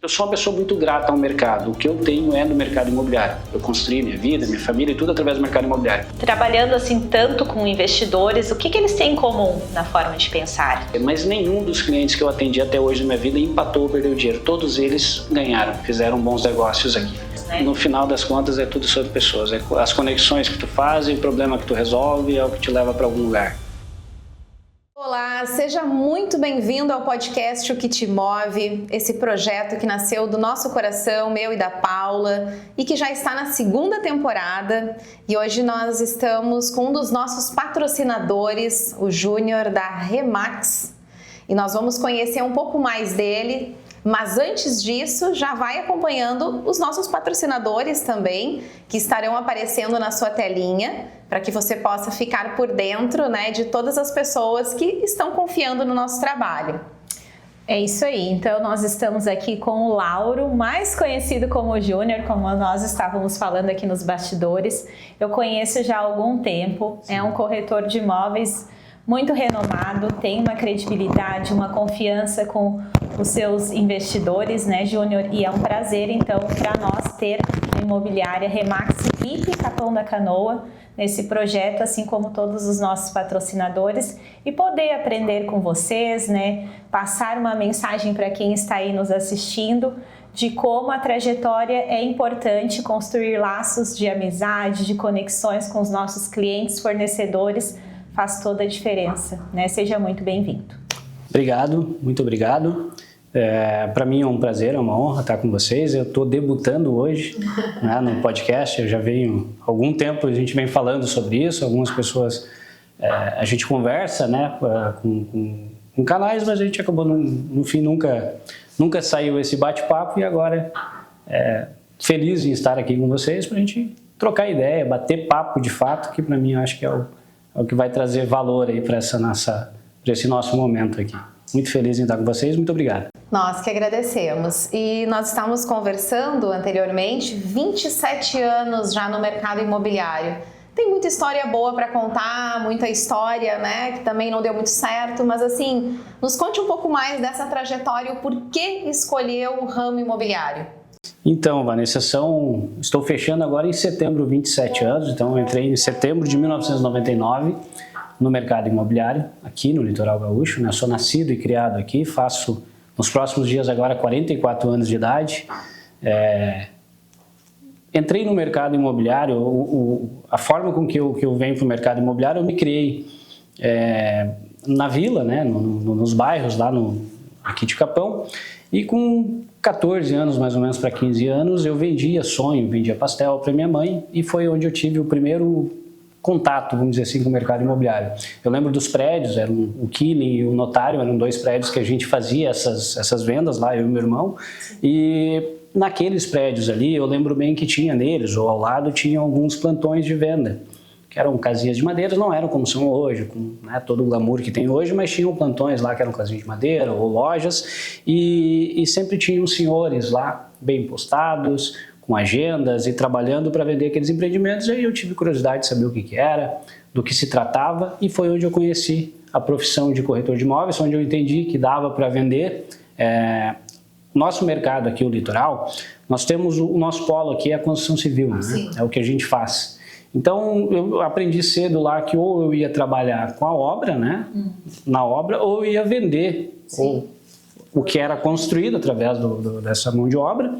Eu sou uma pessoa muito grata ao mercado. O que eu tenho é no mercado imobiliário. Eu construí minha vida, minha família e tudo através do mercado imobiliário. Trabalhando assim tanto com investidores, o que eles têm em comum na forma de pensar? Mas nenhum dos clientes que eu atendi até hoje na minha vida empatou ou perdeu dinheiro. Todos eles ganharam, fizeram bons negócios aqui. No final das contas é tudo sobre pessoas. É as conexões que tu faz e o problema que tu resolve é o que te leva para algum lugar. Olá, seja muito bem-vindo ao podcast O Que Te Move, esse projeto que nasceu do nosso coração, meu e da Paula, e que já está na segunda temporada. E hoje nós estamos com um dos nossos patrocinadores, o Júnior da Remax, e nós vamos conhecer um pouco mais dele. Mas antes disso, já vai acompanhando os nossos patrocinadores também, que estarão aparecendo na sua telinha, para que você possa ficar por dentro, né, de todas as pessoas que estão confiando no nosso trabalho. É isso aí, então nós estamos aqui com o Lauro, mais conhecido como Júnior, como nós estávamos falando aqui nos bastidores. Eu conheço já há algum tempo, é um corretor de imóveis muito renomado, tem uma credibilidade, uma confiança com os seus investidores, né, Júnior? E é um prazer, então, para nós ter a imobiliária Remax VIP Capão da Canoa nesse projeto, assim como todos os nossos patrocinadores, e poder aprender com vocês, né, passar uma mensagem para quem está aí nos assistindo de como a trajetória é importante construir laços de amizade, de conexões com os nossos clientes, fornecedores, faz toda a diferença, né? Seja muito bem-vindo. Obrigado, muito obrigado. Para mim é um prazer, é uma honra estar com vocês. Eu estou debutando hoje, né, no podcast. Eu já venho há algum tempo, a gente vem falando sobre isso. Algumas pessoas, a gente conversa, né, com canais, mas a gente acabou, no fim, nunca saiu esse bate-papo. E agora, feliz em estar aqui com vocês para a gente trocar ideia, bater papo de fato, que para mim eu acho que é o que vai trazer valor aí para esse nosso momento aqui. Muito feliz em estar com vocês, muito obrigado. Nós que agradecemos. E nós estávamos conversando anteriormente, 27 anos já no mercado imobiliário. Tem muita história boa para contar, muita história, né, que também não deu muito certo, mas assim, nos conte um pouco mais dessa trajetória, o porquê escolheu o ramo imobiliário. Então, Vanessa, estou fechando agora em setembro 27 anos, então eu entrei em setembro de 1999 no mercado imobiliário, aqui no Litoral Gaúcho, né? Sou nascido e criado aqui, faço nos próximos dias agora 44 anos de idade. Entrei no mercado imobiliário, a forma com que eu venho para o mercado imobiliário, eu me criei na vila, né? Nos bairros lá aqui de Capão, e com 14 anos, mais ou menos para 15 anos, eu vendia pastel para minha mãe, e foi onde eu tive o primeiro contato, vamos dizer assim, com o mercado imobiliário. Eu lembro dos prédios, o Killing e o Notário, eram dois prédios que a gente fazia essas vendas lá, eu e meu irmão, e naqueles prédios ali, eu lembro bem que tinha neles, ou ao lado, tinha alguns plantões de venda, que eram casinhas de madeira, não eram como são hoje, com, né, todo o glamour que tem hoje, mas tinham plantões lá que eram casinhas de madeira ou lojas, e sempre tinham senhores lá, bem postados, com agendas e trabalhando para vender aqueles empreendimentos. E aí eu tive curiosidade de saber o que era, do que se tratava, e foi onde eu conheci a profissão de corretor de imóveis, onde eu entendi que dava para vender. Nosso mercado aqui, o litoral, nós temos o nosso polo aqui, é a construção civil, né? É o que a gente faz. Então, eu aprendi cedo lá que ou eu ia trabalhar com a obra, né, na obra, ou eu ia vender o que era construído através dessa mão de obra,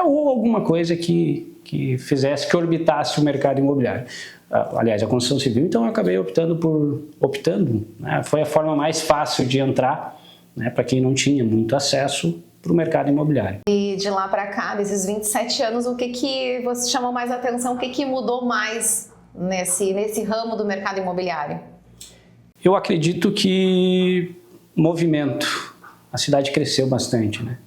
ou alguma coisa que fizesse, que orbitasse o mercado imobiliário. Aliás, a construção civil, então eu acabei optando, né, foi a forma mais fácil de entrar, né, para quem não tinha muito acesso para o mercado imobiliário. E de lá para cá, desses 27 anos, o que você chamou mais atenção, o que mudou mais nesse ramo do mercado imobiliário? Eu acredito que movimento. A cidade cresceu bastante, né?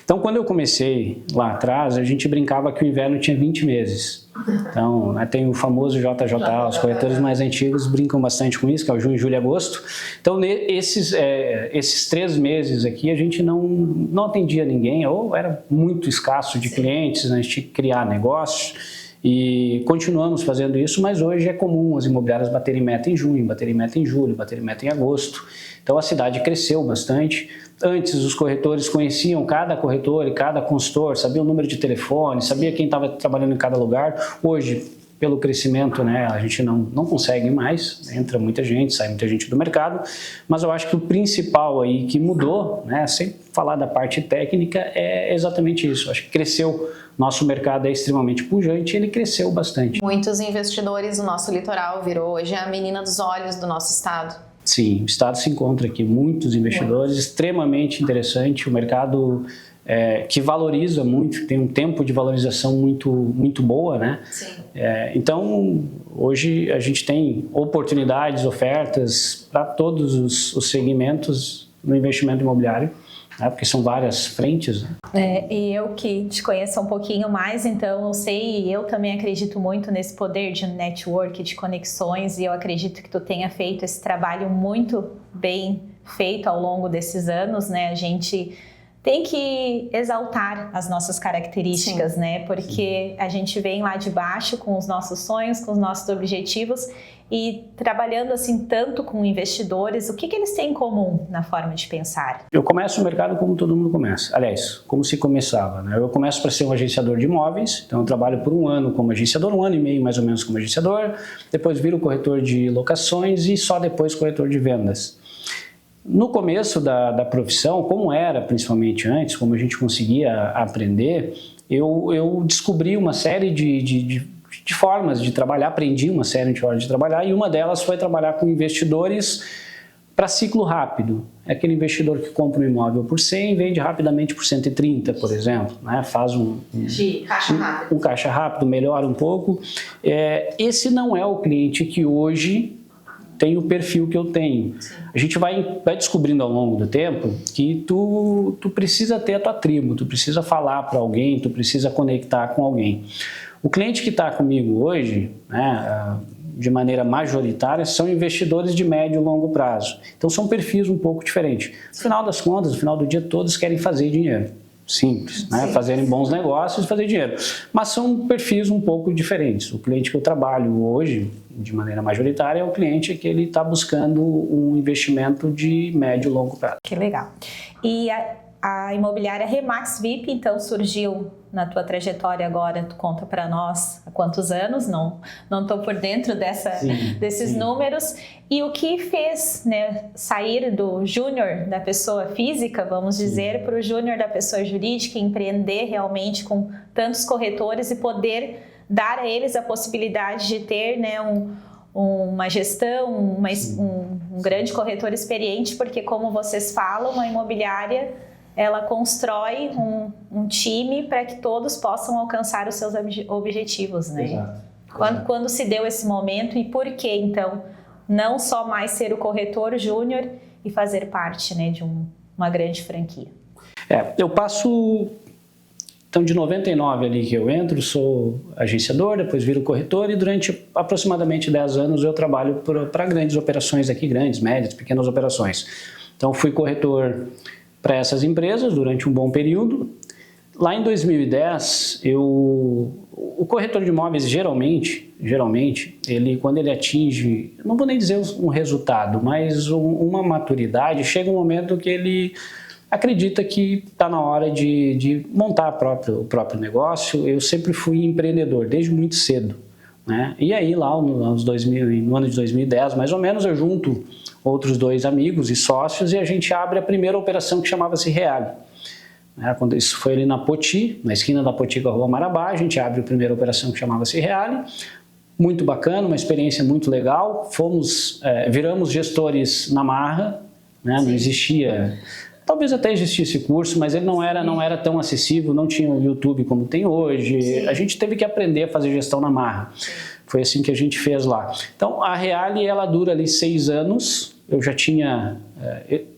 Então, quando eu comecei lá atrás, a gente brincava que o inverno tinha 20 meses. Então, né, tem o famoso JJ, os corretores mais antigos brincam bastante com isso, que é o junho, julho e agosto. Então, esses 3 meses aqui, a gente não atendia ninguém, ou era muito escasso de clientes, né, a gente tinha que criar negócios. E continuamos fazendo isso, mas hoje é comum as imobiliárias baterem meta em junho, baterem meta em julho, baterem meta em agosto. Então a cidade cresceu bastante. Antes os corretores conheciam cada corretor e cada consultor, sabiam o número de telefone, sabia quem estava trabalhando em cada lugar. Hoje, pelo crescimento, né, a gente não consegue mais, entra muita gente, sai muita gente do mercado, mas eu acho que o principal aí que mudou, né, sem falar da parte técnica, é exatamente isso. Acho que cresceu, nosso mercado é extremamente pujante, ele cresceu bastante. Muitos investidores do nosso litoral virou hoje a menina dos olhos do nosso estado. Sim, o estado se encontra aqui, muitos investidores, extremamente interessante, o mercado que valoriza muito, tem um tempo de valorização muito boa, né? Sim. Então, hoje a gente tem oportunidades, ofertas para todos os segmentos no investimento imobiliário, né? Porque são várias frentes. Né? E eu que te conheço um pouquinho mais, então eu sei e eu também acredito muito nesse poder de network, de conexões, e eu acredito que tu tenha feito esse trabalho muito bem feito ao longo desses anos, né? A gente tem que exaltar as nossas características, sim, né? Porque a gente vem lá de baixo com os nossos sonhos, com os nossos objetivos e trabalhando assim tanto com investidores, o que eles têm em comum na forma de pensar? Eu começo o mercado como todo mundo começa. Aliás, como se começava, né? Eu começo para ser um agenciador de imóveis, então eu trabalho por um ano como agenciador, 1 ano e meio mais ou menos como agenciador, depois viro corretor de locações e só depois corretor de vendas. No começo da profissão, como era principalmente antes, como a gente conseguia aprender, eu descobri uma série de formas de trabalhar, aprendi uma série de formas de trabalhar e uma delas foi trabalhar com investidores para ciclo rápido. É aquele investidor que compra um imóvel por 100 e vende rapidamente por 130, por exemplo. Né? Faz um caixa rápido, melhora um pouco. Esse não é o cliente que hoje tem o perfil que eu tenho. Sim. A gente vai descobrindo ao longo do tempo que tu precisa ter a tua tribo, tu precisa falar para alguém, tu precisa conectar com alguém. O cliente que está comigo hoje, né, de maneira majoritária, são investidores de médio e longo prazo. Então são perfis um pouco diferentes. No final das contas, no final do dia, todos querem fazer dinheiro. Simples, né? Fazerem bons negócios e fazer dinheiro. Mas são perfis um pouco diferentes. O cliente que eu trabalho hoje, de maneira majoritária, é o cliente que ele está buscando um investimento de médio e longo prazo. Que legal. E a imobiliária Remax VIP, então, surgiu na tua trajetória agora, tu conta para nós há quantos anos, não estou por dentro desses números, e o que fez, né, sair do júnior da pessoa física, vamos dizer, para o júnior da pessoa jurídica, empreender realmente com tantos corretores e poder dar a eles a possibilidade de ter, né, uma gestão, um grande corretor experiente, porque como vocês falam, a imobiliária ela constrói um time para que todos possam alcançar os seus objetivos, né? Exato. Quando se deu esse momento e por que, então, não só mais ser o corretor júnior e fazer parte, né, de uma grande franquia? Eu passo, então, de 99 ali que eu entro, sou agenciador, depois viro corretor e durante aproximadamente 10 anos eu trabalho para grandes operações aqui, grandes, médias, pequenas operações. Então, fui corretor para essas empresas durante um bom período. Lá em 2010, o corretor de imóveis geralmente, ele, quando ele atinge, não vou nem dizer um resultado, mas uma maturidade, chega um momento que ele acredita que está na hora de montar o próprio negócio. Eu sempre fui empreendedor, desde muito cedo, né? E aí lá no ano de 2010, mais ou menos, eu junto outros 2 amigos e sócios e a gente abre a primeira operação que chamava-se Reale. Quando isso foi ali na Poti, na esquina da Poti com a Rua Marabá, a gente abre a primeira operação que chamava-se Reale. Muito bacana, uma experiência muito legal. Viramos gestores na marra, né? Não existia... Talvez até existisse curso, mas ele não era tão acessível, não tinha o YouTube como tem hoje. Sim. A gente teve que aprender a fazer gestão na marra. Sim. Foi assim que a gente fez lá. Então, a Reale, ela dura ali 6 anos. Eu já tinha...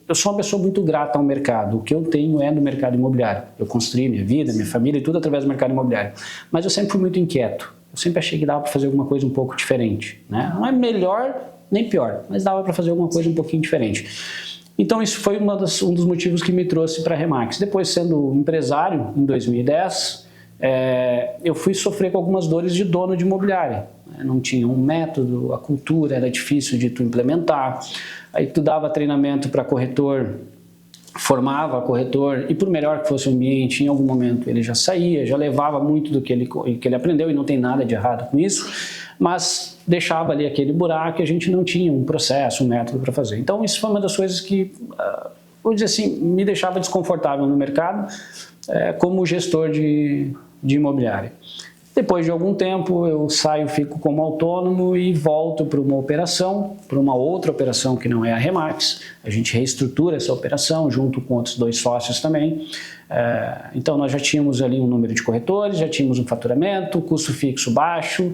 Eu sou uma pessoa muito grata ao mercado. O que eu tenho é no mercado imobiliário. Eu construí minha vida, minha família e tudo através do mercado imobiliário. Mas eu sempre fui muito inquieto. Eu sempre achei que dava para fazer alguma coisa um pouco diferente, né? Não é melhor nem pior, mas dava para fazer alguma coisa um pouquinho diferente. Então isso foi um dos motivos que me trouxe para a Remax. Depois, sendo empresário, em 2010, eu fui sofrer com algumas dores de dono de imobiliária. Não tinha um método, a cultura era difícil de tu implementar. Aí tu dava treinamento para corretor, formava corretor, e por melhor que fosse o ambiente, em algum momento ele já saía, já levava muito do que ele aprendeu, e não tem nada de errado com isso, mas deixava ali aquele buraco e a gente não tinha um processo, um método para fazer. Então isso foi uma das coisas que, vou dizer assim, me deixava desconfortável no mercado como gestor de imobiliária. Depois de algum tempo eu saio, fico como autônomo e volto para uma operação, para uma outra operação que não é a Remax. A gente reestrutura essa operação junto com outros 2 sócios também. Então nós já tínhamos ali um número de corretores, já tínhamos um faturamento, custo fixo baixo,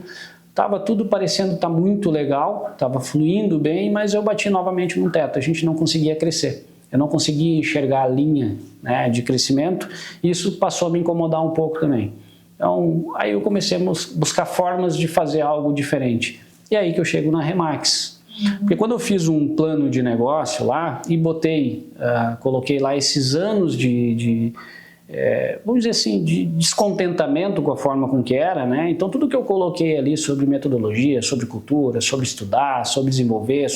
estava tudo parecendo estar muito legal, estava fluindo bem, mas eu bati novamente no teto, a gente não conseguia crescer. Eu não conseguia enxergar a linha, né, de crescimento, e isso passou a me incomodar um pouco também. Então, aí eu comecei a buscar formas de fazer algo diferente. E aí que eu chego na Remax. Porque quando eu fiz um plano de negócio lá e coloquei lá esses anos vamos dizer assim, de descontentamento com a forma com que era, né? Então tudo que eu coloquei ali sobre metodologia, sobre cultura, sobre estudar, sobre desenvolver,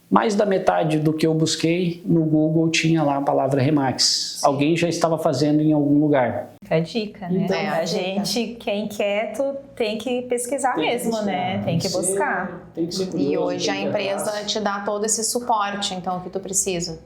mais da metade do que eu busquei no Google tinha lá a palavra Remax. Sim. Alguém já estava fazendo em algum lugar. É a dica, né? Então, a gente que é inquieto tem que pesquisar mesmo, né? Tem que buscar. Tem que ser curioso, e hoje a empresa te dá todo esse suporte, então, que tu precisa.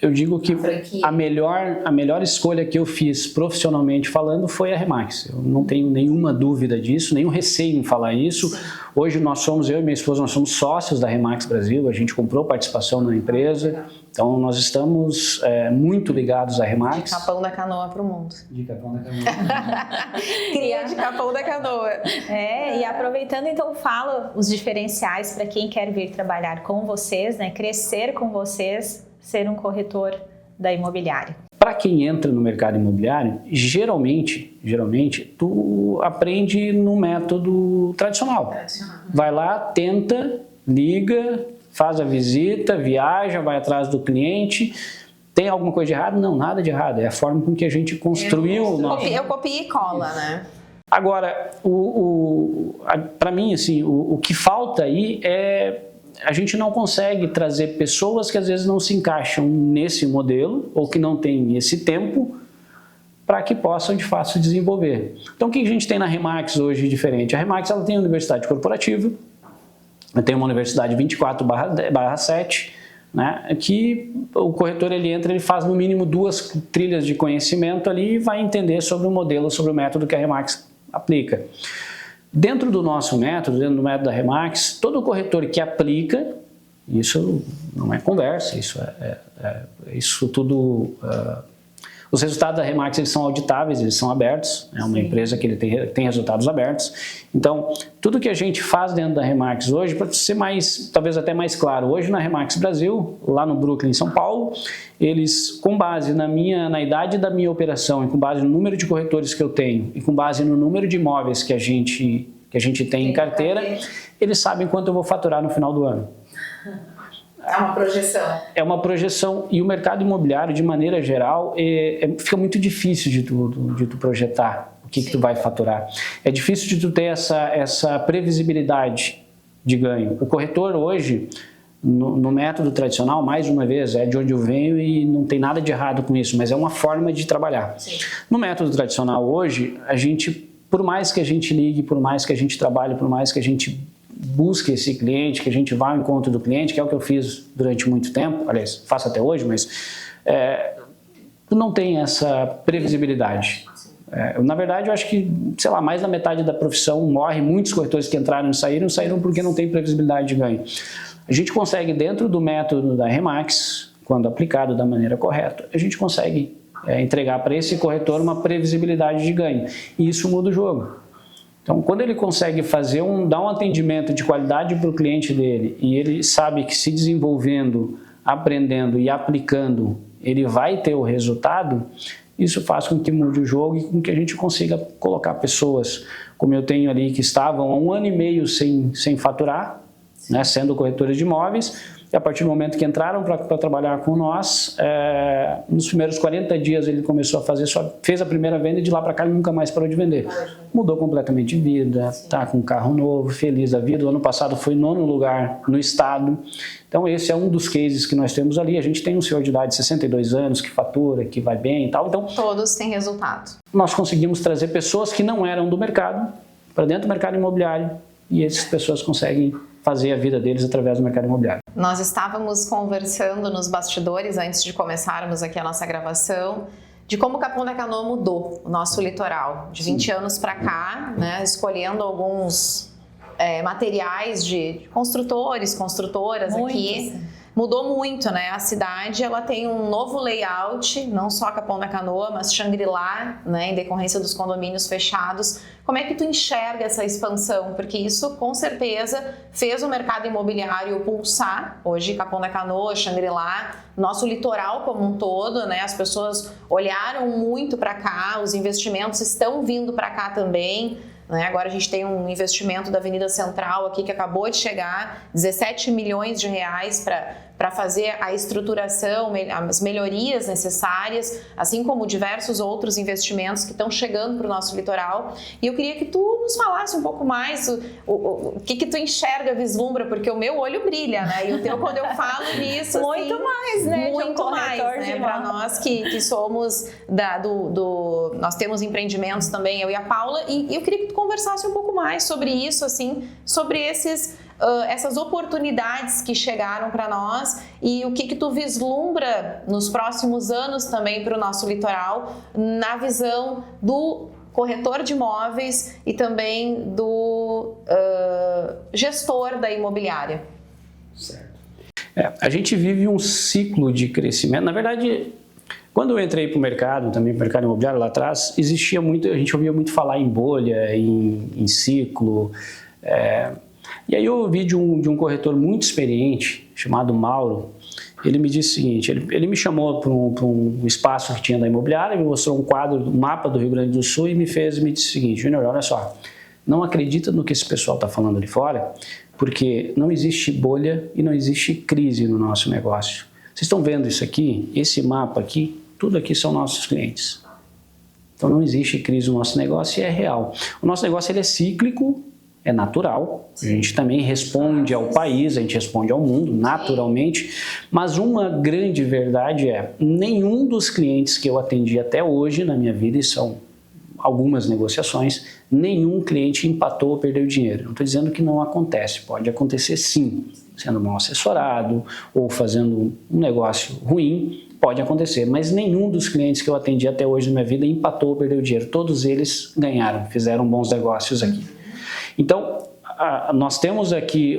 Eu digo que a melhor escolha que eu fiz profissionalmente falando foi a Remax. Eu não tenho nenhuma dúvida disso, nenhum receio em falar isso. Sim. Hoje eu e minha esposa, nós somos sócios da Remax Brasil, a gente comprou participação na empresa, então nós estamos muito ligados à Remax. De Capão da Canoa para o mundo. De Capão da Canoa. Cria de Capão da Canoa. E aproveitando então, fala os diferenciais para quem quer vir trabalhar com vocês, né, crescer com vocês, ser um corretor da imobiliária. Para quem entra no mercado imobiliário, geralmente, tu aprende no método tradicional. Vai lá, tenta, liga, faz a visita, viaja, vai atrás do cliente. Tem alguma coisa de errado? Não, nada de errado. É a forma com que a gente construiu o nosso... Eu copio e cola, né? Agora, para mim, assim, o que falta aí é... A gente não consegue trazer pessoas que às vezes não se encaixam nesse modelo ou que não têm esse tempo para que possam de fato se desenvolver. Então o que a gente tem na Remax hoje diferente? A Remax ela tem a universidade corporativa, tem uma universidade 24/7, né, que o corretor ele entra, ele faz no mínimo 2 trilhas de conhecimento ali e vai entender sobre o modelo, sobre o método que a Remax aplica. Dentro do nosso método, dentro do método da Remax, todo corretor que aplica, isso não é conversa, isso tudo... os resultados da Remax eles são auditáveis, eles são abertos, é uma empresa que ele tem resultados abertos. Então, tudo que a gente faz dentro da Remax hoje, para ser talvez até mais claro, hoje na Remax Brasil, lá no Brooklyn, São Paulo, eles, com base na idade da minha operação e com base no número de corretores que eu tenho e com base no número de imóveis que a gente tem em carteira, eles sabem quanto eu vou faturar no final do ano. É uma projeção. É uma projeção, e o mercado imobiliário, de maneira geral, fica muito difícil de tu projetar o que tu vai faturar. É difícil de tu ter essa previsibilidade de ganho. O corretor hoje, no método tradicional, mais uma vez, é de onde eu venho e não tem nada de errado com isso, mas é uma forma de trabalhar. Sim. No método tradicional hoje, a gente, por mais que a gente ligue, por mais que a gente trabalhe, por mais que a gente busque esse cliente, que a gente vá ao encontro do cliente, que é o que eu fiz durante muito tempo, aliás, faço até hoje, mas não tem essa previsibilidade. Na verdade, eu acho que, sei lá, mais da metade da profissão morre. Muitos corretores que entraram e saíram porque não tem previsibilidade de ganho. A gente consegue, dentro do método da Remax, quando aplicado da maneira correta, a gente consegue entregar para esse corretor uma previsibilidade de ganho. E isso muda o jogo. Então, quando ele consegue dar um atendimento de qualidade para o cliente dele e ele sabe que se desenvolvendo, aprendendo e aplicando, ele vai ter o resultado, isso faz com que mude o jogo e com que a gente consiga colocar pessoas, como eu tenho ali, que estavam há 1 ano e meio sem faturar, né, sendo corretores de imóveis, E a partir do momento que entraram para trabalhar com nós, nos primeiros 40 dias ele começou a fazer, fez a primeira venda e de lá para cá ele nunca mais parou de vender. Mudou completamente de vida, está com um carro novo, feliz da vida. O ano passado foi 9º lugar no estado. Então esse é um dos cases que nós temos ali. A gente tem um senhor de idade de 62 anos que fatura, que vai bem e tal. Então, todos têm resultado. Nós conseguimos trazer pessoas que não eram do mercado para dentro do mercado imobiliário e essas pessoas conseguem fazer a vida deles através do mercado imobiliário. Nós estávamos conversando nos bastidores, antes de começarmos aqui a nossa gravação, de como o Capão da Canoa mudou o nosso litoral. De 20 anos para cá, né, escolhendo alguns materiais de construtores, construtoras aqui. Mudou muito, né? A cidade, ela tem um novo layout, não só Capão da Canoa, mas Xangri-Lá, né? Em decorrência dos condomínios fechados. Como é que tu enxerga essa expansão? Porque isso, com certeza, fez o mercado imobiliário pulsar. Hoje, Capão da Canoa, Xangri-Lá, nosso litoral como um todo, né? As pessoas olharam muito para cá, os investimentos estão vindo para cá também. Agora a gente tem um investimento da Avenida Central aqui que acabou de chegar, 17 milhões de reais para fazer a estruturação, as melhorias necessárias, assim como diversos outros investimentos que estão chegando para o nosso litoral. E eu queria que tu nos falasse um pouco mais o que tu enxerga, vislumbra, porque o meu olho brilha, né? E o teu, quando eu falo nisso, muito assim, mais, né? Muito mais, né? Para nós que somos nós temos empreendimentos também, eu e a Paula, e eu queria que tu conversasse um pouco mais sobre isso, assim, sobre essas oportunidades que chegaram para nós e o que tu vislumbra nos próximos anos também para o nosso litoral, na visão do corretor de imóveis e também do gestor da imobiliária. Certo. A gente vive um ciclo de crescimento. Na verdade, quando eu entrei para o mercado, também para o mercado imobiliário lá atrás, a gente ouvia muito falar em bolha, em ciclo. E aí eu ouvi de um corretor muito experiente, chamado Mauro. Ele me disse o seguinte, ele me chamou para um espaço que tinha da imobiliária, me mostrou um quadro, um mapa do Rio Grande do Sul e me disse o seguinte: Júnior, olha só, não acredita no que esse pessoal está falando ali fora, porque não existe bolha e não existe crise no nosso negócio. Vocês estão vendo isso aqui? Esse mapa aqui, tudo aqui são nossos clientes. Então não existe crise no nosso negócio e é real. O nosso negócio ele é cíclico, é natural, a gente também responde ao país, a gente responde ao mundo, naturalmente, mas uma grande verdade é, nenhum dos clientes que eu atendi até hoje na minha vida, e são algumas negociações, nenhum cliente empatou ou perdeu dinheiro. Não estou dizendo que não acontece, pode acontecer sim, sendo mal assessorado ou fazendo um negócio ruim, pode acontecer, mas nenhum dos clientes que eu atendi até hoje na minha vida empatou ou perdeu dinheiro, todos eles ganharam, fizeram bons negócios aqui. Então, nós temos aqui,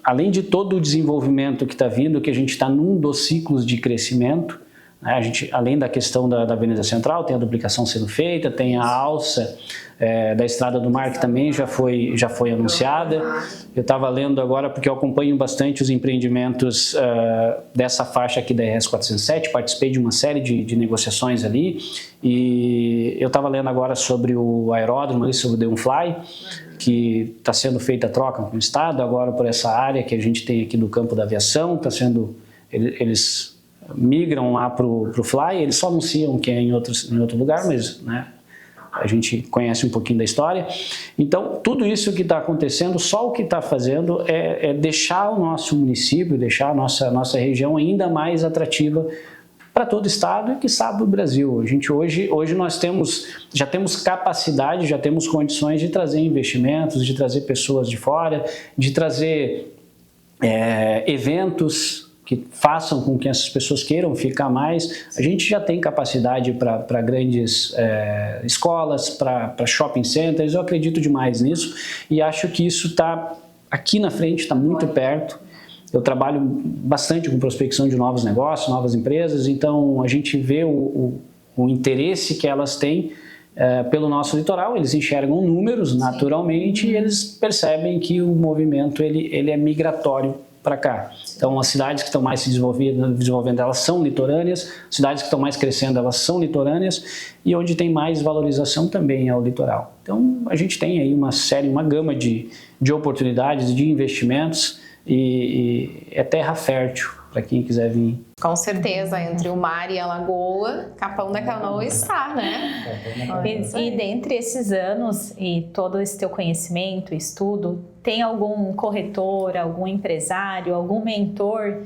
além de todo o desenvolvimento que está vindo, que a gente está num dos ciclos de crescimento, né? A gente, além da questão da Avenida Central, tem a duplicação sendo feita, tem a alça da Estrada do Mar, que também já foi anunciada. Eu estava lendo agora, porque eu acompanho bastante os empreendimentos dessa faixa aqui da RS 407, participei de uma série de negociações ali, e eu estava lendo agora sobre o aeródromo, ali, sobre o The Unfly, que está sendo feita a troca com o Estado, agora por essa área que a gente tem aqui do campo da aviação, eles migram lá para o Fly, eles só anunciam que é em outro lugar, mas né, a gente conhece um pouquinho da história. Então, tudo isso que está acontecendo, só o que está fazendo é deixar o nosso município, deixar a nossa região ainda mais atrativa para todo o estado e que sabe o Brasil. A gente hoje nós já temos capacidade, já temos condições de trazer investimentos, de trazer pessoas de fora, de trazer eventos que façam com que essas pessoas queiram ficar mais. A gente já tem capacidade para grandes escolas, para shopping centers, eu acredito demais nisso e acho que isso está aqui na frente, está muito perto. Eu trabalho bastante com prospecção de novos negócios, novas empresas, então a gente vê o interesse que elas têm pelo nosso litoral, eles enxergam números naturalmente e eles percebem que o movimento ele é migratório para cá. Então as cidades que estão mais se desenvolvendo, elas são litorâneas, cidades que estão mais crescendo, elas são litorâneas e onde tem mais valorização também é o litoral. Então a gente tem aí uma gama de oportunidades, de investimentos. e é terra fértil para quem quiser vir. Com certeza, entre o mar e a lagoa, Capão da Canoa está, né? E dentre esses anos e todo esse teu conhecimento, estudo, tem algum corretor, algum empresário, algum mentor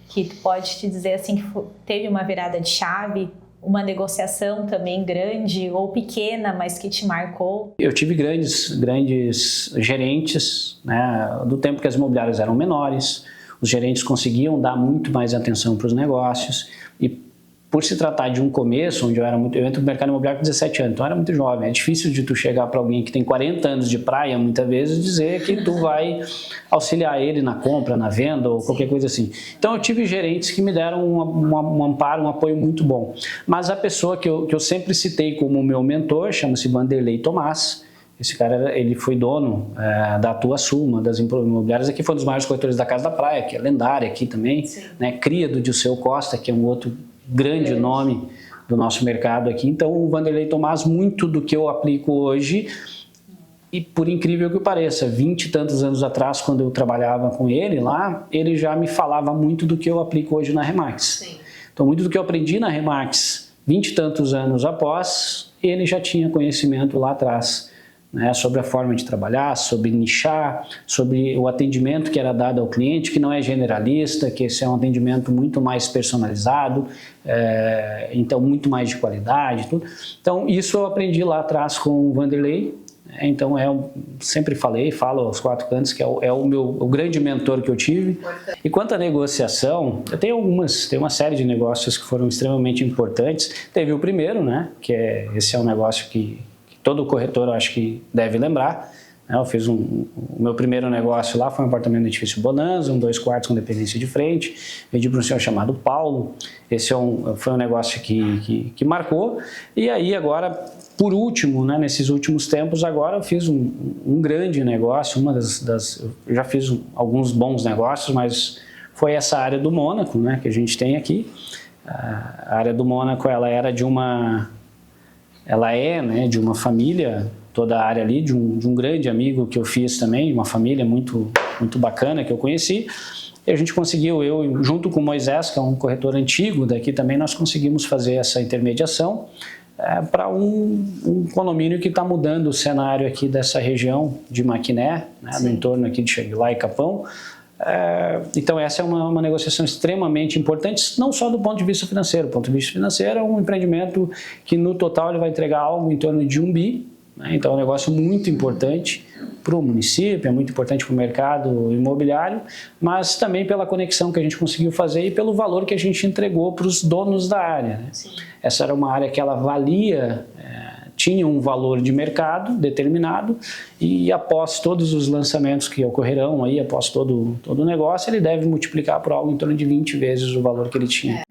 que pode te dizer assim que teve uma virada de chave, uma negociação também grande ou pequena, mas que te marcou? Eu tive grandes gerentes, né, do tempo que as imobiliárias eram menores. Os gerentes conseguiam dar muito mais atenção para os negócios e por se tratar de um começo, onde eu entro no mercado imobiliário com 17 anos, então eu era muito jovem. É difícil de tu chegar para alguém que tem 40 anos de praia, muitas vezes, dizer que tu vai auxiliar ele na compra, na venda ou qualquer coisa assim. Então eu tive gerentes que me deram um amparo, um apoio muito bom. Mas a pessoa que eu sempre citei como meu mentor, chama-se Vanderlei Tomás. Esse cara, ele foi dono da Atuasul, uma das imobiliárias aqui, foi um dos maiores corretores da Casa da Praia, que é lendária aqui também, né? Cria do Dirceu Costa, que é um outro grande nome do nosso mercado aqui. Então o Vanderlei Tomás, muito do que eu aplico hoje, e por incrível que pareça, 20 e tantos anos atrás, quando eu trabalhava com ele lá, ele já me falava muito do que eu aplico hoje na Remax. Sim. Então muito do que eu aprendi na Remax 20 e tantos anos após, ele já tinha conhecimento lá atrás, né, sobre a forma de trabalhar, sobre nichar, sobre o atendimento que era dado ao cliente, que não é generalista, que esse é um atendimento muito mais personalizado, então muito mais de qualidade. Tudo. Então isso eu aprendi lá atrás com o Vanderlei. Então sempre falo aos quatro cantos que é o grande mentor que eu tive. E quanto à negociação, eu tenho uma série de negócios que foram extremamente importantes. Teve o primeiro, né, esse é um negócio que todo corretor eu acho que deve lembrar. Eu fiz o meu primeiro negócio lá, foi um apartamento no edifício Bonanza, 2 quartos com dependência de frente, vendi para um senhor chamado Paulo. Esse foi um negócio que marcou. E aí agora, por último, né, nesses últimos tempos, agora eu fiz um grande negócio, eu já fiz alguns bons negócios, mas foi essa área do Mônaco, né, que a gente tem aqui. A área do Mônaco, ela é, né, de uma família, toda a área ali, de um grande amigo que eu fiz também, uma família muito, muito bacana que eu conheci. E a gente conseguiu, eu junto com o Moisés, que é um corretor antigo daqui também, nós conseguimos fazer essa intermediação para um condomínio que está mudando o cenário aqui dessa região de Maquiné, né, no entorno aqui de Xangri-Lá e Capão. Então essa é uma negociação extremamente importante, não só do ponto de vista financeiro. Do ponto de vista financeiro é um empreendimento que no total ele vai entregar algo em torno de 1 bi, né? Então é um negócio muito importante para o município, é muito importante para o mercado imobiliário, mas também pela conexão que a gente conseguiu fazer e pelo valor que a gente entregou para os donos da área, né? Essa era uma área que ela valia, tinha um valor de mercado determinado e após todos os lançamentos que ocorrerão aí, após todo o negócio, ele deve multiplicar por algo em torno de 20 vezes o valor que ele tinha.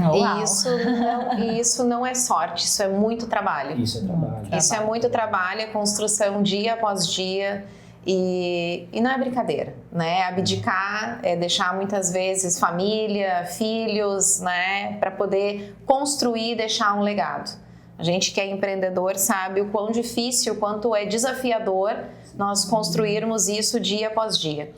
E isso não é sorte, isso é muito trabalho. Isso é trabalho. Isso é muito trabalho, é construção dia após dia. E não é brincadeira, né? Abdicar é deixar muitas vezes família, filhos, né? Para poder construir e deixar um legado. A gente que é empreendedor sabe o quão difícil, o quanto é desafiador nós construirmos isso dia após dia.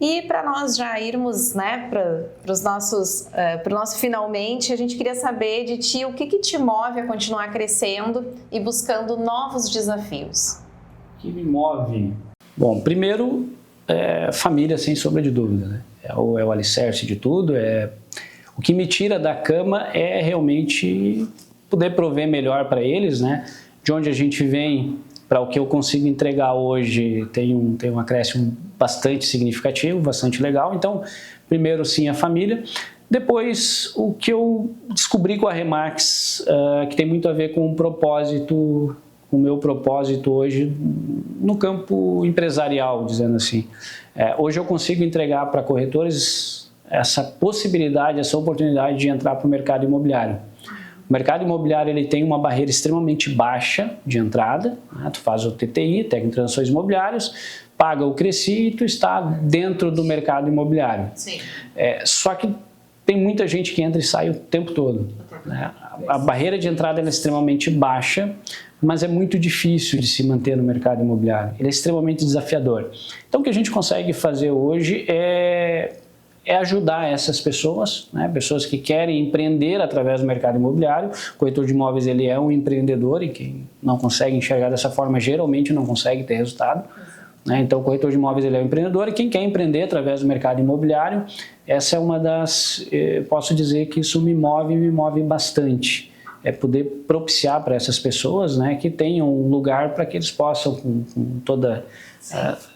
E para nós já irmos, né, para o nosso finalmente, a gente queria saber de ti o que te move a continuar crescendo e buscando novos desafios. O que me move? Bom, primeiro, família, sem sombra de dúvida, né? É o alicerce de tudo. O que me tira da cama é realmente poder prover melhor para eles, né? De onde a gente vem para o que eu consigo entregar hoje tem um acréscimo bastante significativo, bastante legal. Então, primeiro sim a família. Depois, o que eu descobri com a Remax, que tem muito a ver com o meu propósito hoje no campo empresarial, dizendo assim. Hoje eu consigo entregar para corretores essa possibilidade, essa oportunidade de entrar para o mercado imobiliário. O mercado imobiliário ele tem uma barreira extremamente baixa de entrada, né? Tu faz o TTI, Técnico de Transações Imobiliárias, paga o Cresci e tu está dentro do mercado imobiliário. Sim. Só que tem muita gente que entra e sai o tempo todo, né? A barreira de entrada é extremamente baixa, mas é muito difícil de se manter no mercado imobiliário. Ele é extremamente desafiador. Então o que a gente consegue fazer hoje é é ajudar essas pessoas, né? Pessoas que querem empreender através do mercado imobiliário. O corretor de imóveis ele é um empreendedor e quem não consegue enxergar dessa forma geralmente não consegue ter resultado. Né? Então o corretor de imóveis ele é um empreendedor e quem quer empreender através do mercado imobiliário, essa é uma das, posso dizer que isso me move bastante. É poder propiciar para essas pessoas, né, que tenham um lugar para que eles possam, com toda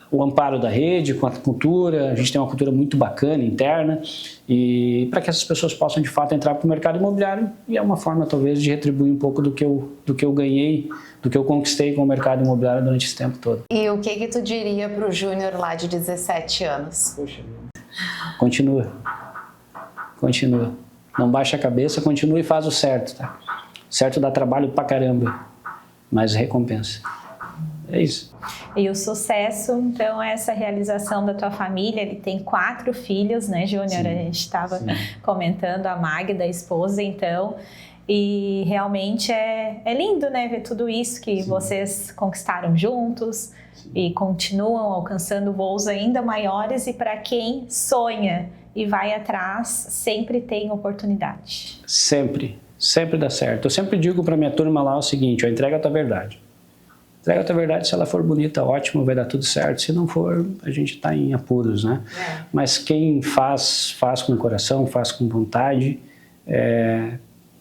o amparo da rede, com a cultura, a gente tem uma cultura muito bacana, interna, e para que essas pessoas possam de fato entrar para o mercado imobiliário, e é uma forma talvez de retribuir um pouco do que eu ganhei, do que eu conquistei com o mercado imobiliário durante esse tempo todo. E o que tu diria para o Júnior lá de 17 anos? Poxa, continua. Não baixa a cabeça, continua e faz o certo, tá? O certo dá trabalho pra caramba, mas recompensa. É isso. E o sucesso, então, é essa realização da tua família. Ele tem 4 filhos, né, Júnior? A gente estava comentando, a Magda, a esposa, então. E realmente é lindo, né, ver tudo isso que vocês conquistaram juntos e continuam alcançando voos ainda maiores. E para quem sonha e vai atrás, sempre tem oportunidade. Sempre dá certo. Eu sempre digo para minha turma lá o seguinte, entrega a tua verdade. Entrega a tua verdade, se ela for bonita, ótimo, vai dar tudo certo. Se não for, a gente está em apuros, né? Mas quem faz com o coração, faz com vontade,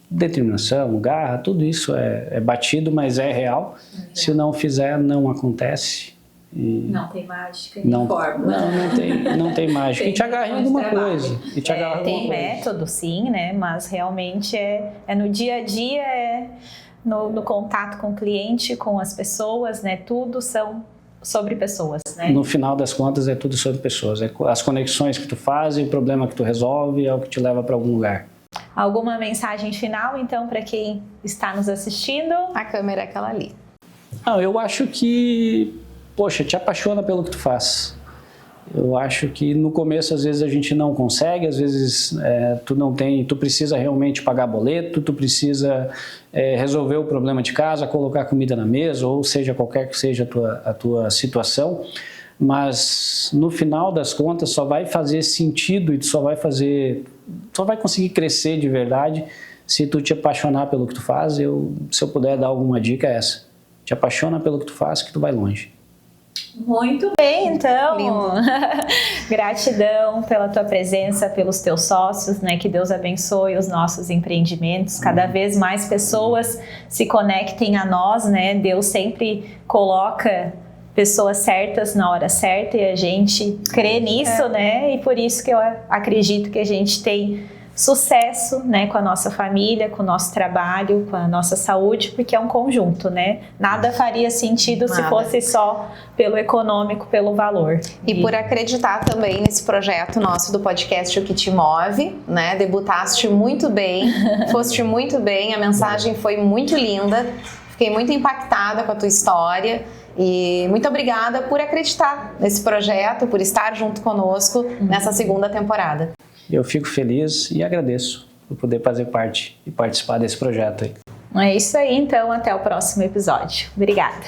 determinação, garra, tudo isso é batido, mas é real. Se não fizer, não acontece. E não tem mágica, nem fórmula. Não tem mágica. E te agarra em alguma coisa. Tem método, sim, né? Mas realmente é no dia a dia, no contato com o cliente, com as pessoas, né? Tudo são sobre pessoas, né? No final das contas, é tudo sobre pessoas. As conexões que tu faz, o problema que tu resolve é o que te leva para algum lugar. Alguma mensagem final, então, para quem está nos assistindo? A câmera é aquela ali. Não, eu acho que... Poxa, te apaixona pelo que tu faz. Eu acho que no começo às vezes a gente não consegue, às vezes tu precisa realmente pagar boleto, tu precisa resolver o problema de casa, colocar comida na mesa, ou seja, qualquer que seja a tua situação, mas no final das contas só vai fazer sentido e só vai conseguir crescer de verdade se tu te apaixonar pelo que tu faz. Se eu puder dar alguma dica é essa. Te apaixona pelo que tu faz que tu vai longe. Muito bem, então. Gratidão pela tua presença, pelos teus sócios, né? Que Deus abençoe os nossos empreendimentos. Cada vez mais pessoas se conectem a nós, né? Deus sempre coloca pessoas certas na hora certa e a gente crê nisso, né? E por isso que eu acredito que a gente tem sucesso, né, com a nossa família, com o nosso trabalho, com a nossa saúde, porque é um conjunto, né? Nada faria sentido se fosse só pelo econômico, pelo valor. E por acreditar também nesse projeto nosso do podcast O Que Te Move, né? Debutaste muito bem, foste muito bem, a mensagem foi muito linda, fiquei muito impactada com a tua história. E muito obrigada por acreditar nesse projeto, por estar junto conosco nessa segunda temporada. Eu fico feliz e agradeço por poder fazer parte e participar desse projeto aí. É isso aí, então, até o próximo episódio. Obrigada.